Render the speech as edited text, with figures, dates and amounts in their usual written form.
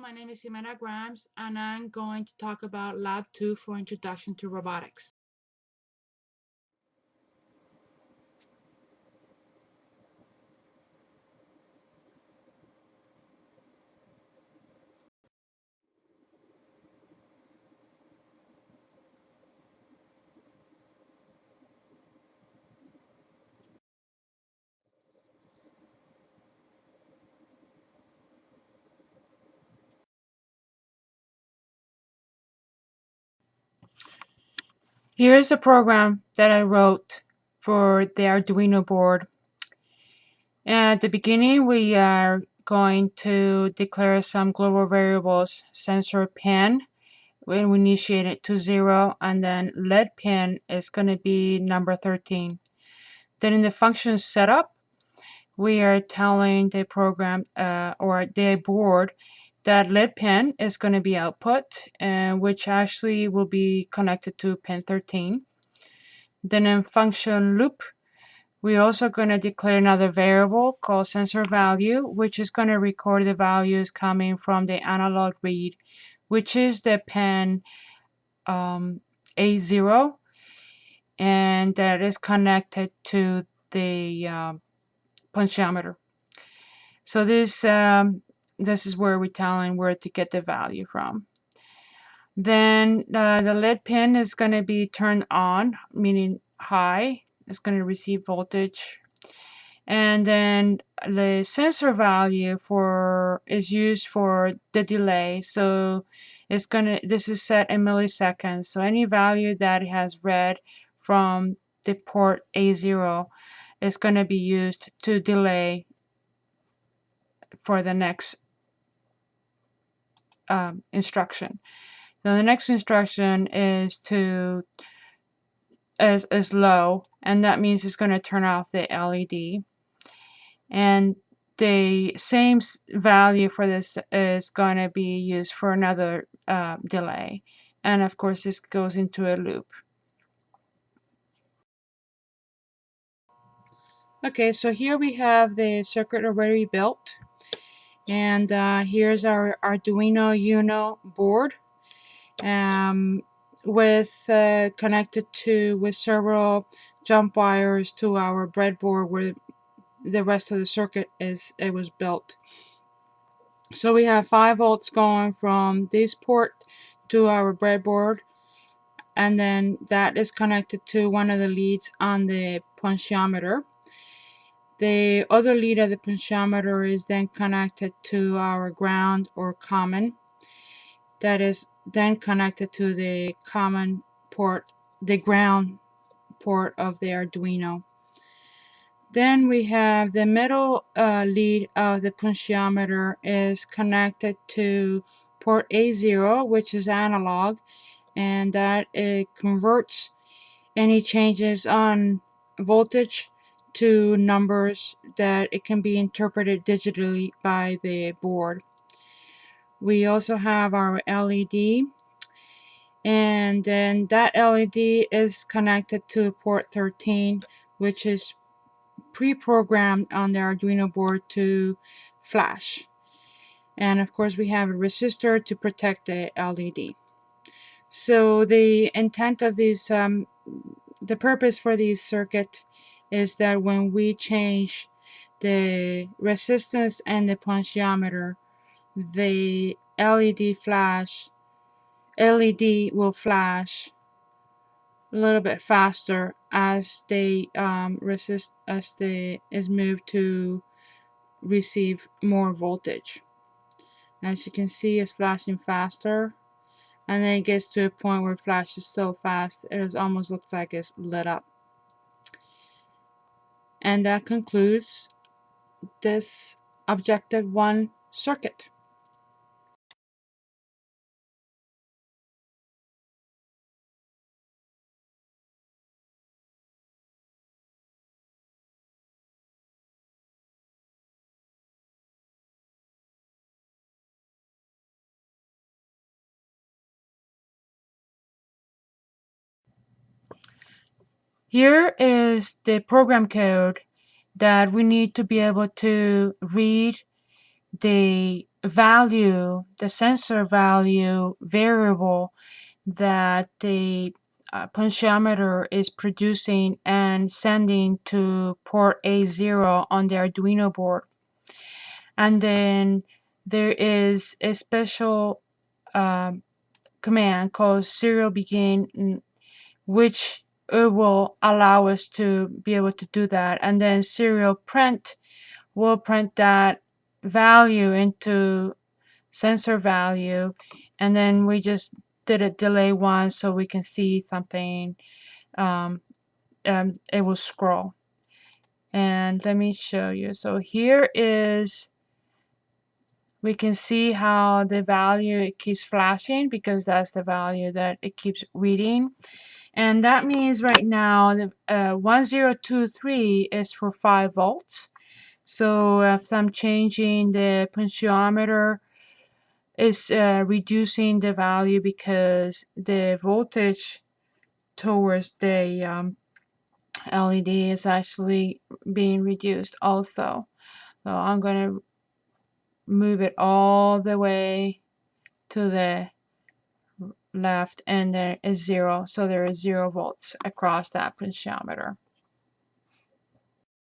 my name is Jimena Grams, and I'm going to talk about Lab 2 for Introduction to Robotics. Here's the program that I wrote for the Arduino board. At the beginning, we are going to declare some global variables. Sensor pin, when we initiate it to 0, and then LED pin is going to be number 13. Then in the function setup, we are telling the program or the board that LED pin is going to be output, which actually will be connected to pin 13. Then in function loop, we're also going to declare another variable called sensor value, which is going to record the values coming from the analog read, which is the pin A0, and that is connected to the potentiometer. So this is where we're telling where to get the value from. Then the LED pin is going to be turned on, meaning high. It's going to receive voltage. And then the sensor value is used for the delay. So this is set in milliseconds. So any value that it has read from the port A0 is going to be used to delay for the next instruction. So the next instruction is low, and that means it's going to turn off the LED. And the same value for this is going to be used for another delay. And of course, this goes into a loop. Okay, so here we have the circuit already built. And here's our Arduino Uno board connected with several jump wires to our breadboard where the rest of the circuit was built. So we have 5 volts going from this port to our breadboard, and then that is connected to one of the leads on the potentiometer. The other lead of the potentiometer is then connected to our ground or common. That is then connected to the common port, the ground port of the Arduino. Then we have the middle lead of the potentiometer is connected to port A0, which is analog, and that it converts any changes on voltage to numbers that it can be interpreted digitally by the board. We also have our LED, and then that LED is connected to port 13, which is pre-programmed on the Arduino board to flash. And of course we have a resistor to protect the LED. So the intent of these, the purpose for this circuit is that when we change the resistance and the potentiometer, the LED will flash a little bit faster as they is moved to receive more voltage. As you can see, it's flashing faster, and then it gets to a point where it flashes so fast it almost looks like it's lit up. And that concludes this Objective 1 circuit. Here is the program code that we need to be able to read the value, the sensor value variable that the potentiometer is producing and sending to port A0 on the Arduino board. And then there is a special command called serial begin, which it will allow us to be able to do that. And then serial print will print that value into sensor value, and then we just did a delay one so we can see something. It will scroll, and let me show you. So here is, we can see how the value, it keeps flashing because that's the value that it keeps reading. And that means right now the 1023 is for 5 volts. So if I'm changing the potentiometer, is reducing the value because the voltage towards the LED is actually being reduced also. So I'm going to move it all the way to the left, and there is 0. So there is 0 volts across that potentiometer.